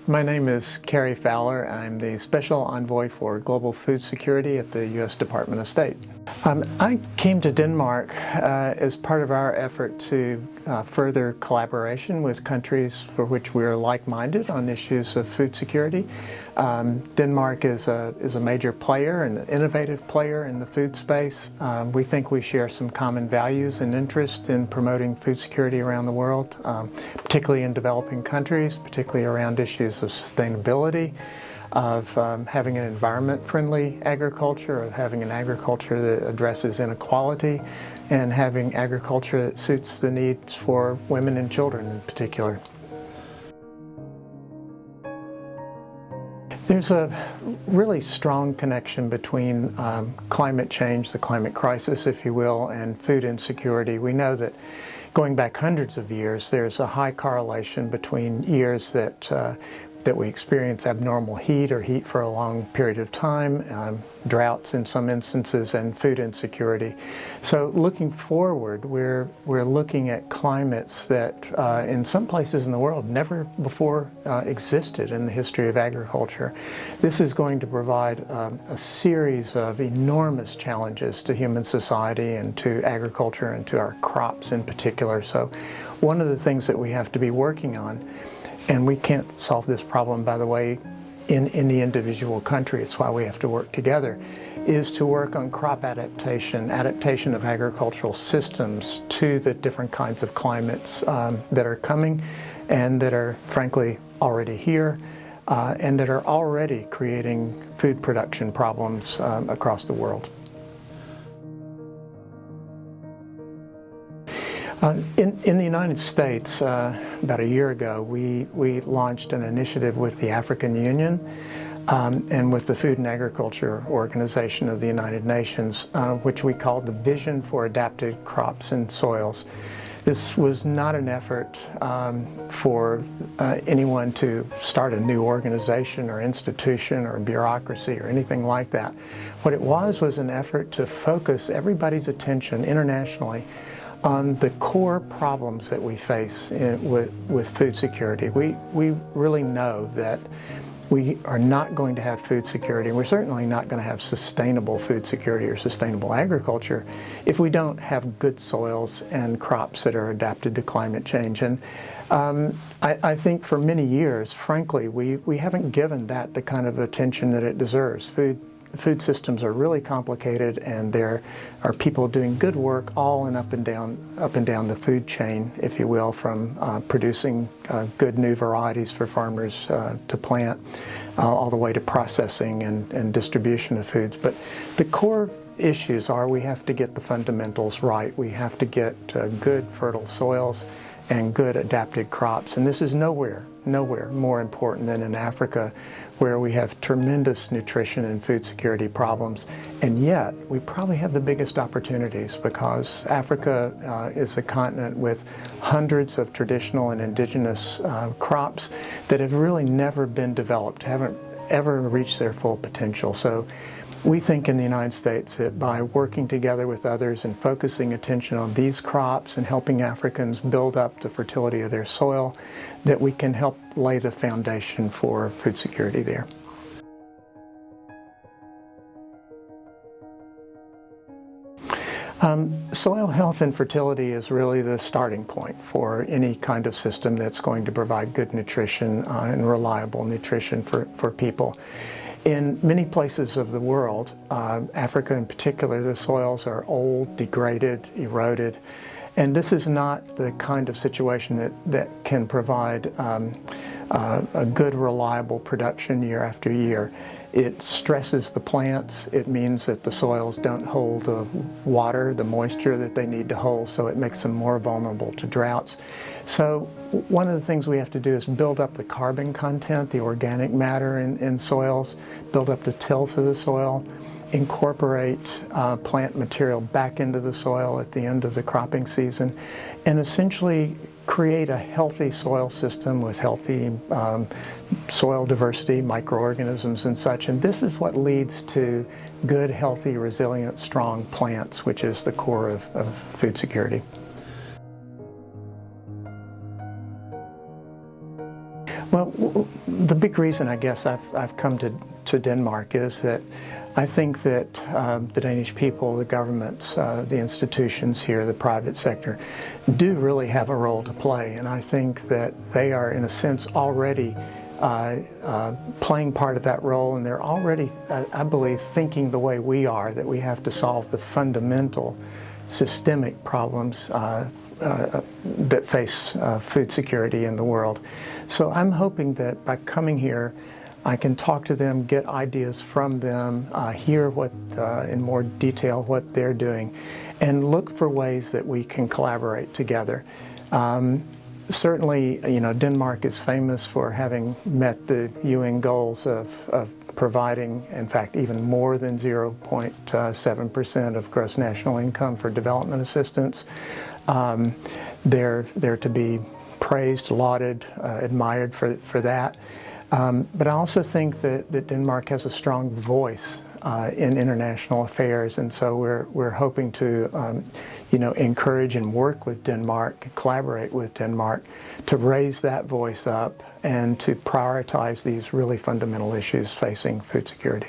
My name is Cary Fowler. I'm the Special Envoy for Global Food Security at the U.S. Department of State. I came to Denmark as part of our effort to further collaboration with countries for which we are like-minded on issues of food security. Denmark is a major player, an innovative player in the food space. We think we share some common values and interest in promoting food security around the world, particularly in developing countries, particularly around issues of sustainability, of having an environment-friendly agriculture, of having an agriculture that addresses inequality, and having agriculture that suits the needs for women and children in particular. There's a really strong connection between climate change, the climate crisis, if you will, and food insecurity. We know that going back hundreds of years, there's a high correlation between years that we experience abnormal heat or heat for a long period of time, droughts in some instances, and food insecurity. So looking forward, we're looking at climates that in some places in the world never before existed in the history of agriculture. This is going to provide a series of enormous challenges to human society and to agriculture and to our crops in particular. So one of the things that we have to be working on, and we can't solve this problem, by the way, in the individual country, it's why we have to work together, is to work on crop adaptation of agricultural systems to the different kinds of climates that are coming and that are frankly already here and that are already creating food production problems across the world. In the United States, about a year ago, we launched an initiative with the African Union and with the Food and Agriculture Organization of the United Nations, which we called the Vision for Adapted Crops and Soils. This was not an effort for anyone to start a new organization or institution or bureaucracy or anything like that. What it was an effort to focus everybody's attention internationally on the core problems that we face with food security. We really know that we are not going to have food security, and we're certainly not going to have sustainable food security or sustainable agriculture if we don't have good soils and crops that are adapted to climate change. And I think for many years, frankly, we haven't given that the kind of attention that it deserves. Food systems are really complicated, and there are people doing good work all and up and down the food chain, if you will, from producing good new varieties for farmers to plant, all the way to processing and distribution of foods. But the core issues are we have to get the fundamentals right. We have to get good fertile soils and good adapted crops, and this is nowhere more important than in Africa, where we have tremendous nutrition and food security problems, and yet we probably have the biggest opportunities because Africa is a continent with hundreds of traditional and indigenous crops that have really never been developed, haven't ever reached their full potential. So we think in the United States that by working together with others and focusing attention on these crops and helping Africans build up the fertility of their soil, that we can help lay the foundation for food security there. Soil health and fertility is really the starting point for any kind of system that's going to provide good nutrition and reliable nutrition for people. In many places of the world, Africa in particular, the soils are old, degraded, eroded, and this is not the kind of situation that can provide a good, reliable production year after year. It stresses the plants. It means that the soils don't hold the water, the moisture that they need to hold, so it makes them more vulnerable to droughts. So one of the things we have to do is build up the carbon content, the organic matter in soils, build up the tilth of the soil, incorporate plant material back into the soil at the end of the cropping season, and essentially create a healthy soil system with healthy soil diversity, microorganisms and such. And this is what leads to good, healthy, resilient, strong plants, which is the core of food security. Well, The big reason I guess I've come to Denmark is that I think that the Danish people, the governments, the institutions here, the private sector, do really have a role to play. And I think that they are, in a sense, already playing part of that role, and they're already, I believe, thinking the way we are, that we have to solve the fundamental systemic problems that face food security in the world. So I'm hoping that by coming here, I can talk to them, get ideas from them, hear what, in more detail what they're doing, and look for ways that we can collaborate together. Certainly, Denmark is famous for having met the UN goals of providing, in fact, even more than 0.7% of gross national income for development assistance. They're to be praised, lauded, admired for that. But I also think that Denmark has a strong voice in international affairs, and so we're hoping to encourage and work with Denmark, collaborate with Denmark to raise that voice up and to prioritize these really fundamental issues facing food security.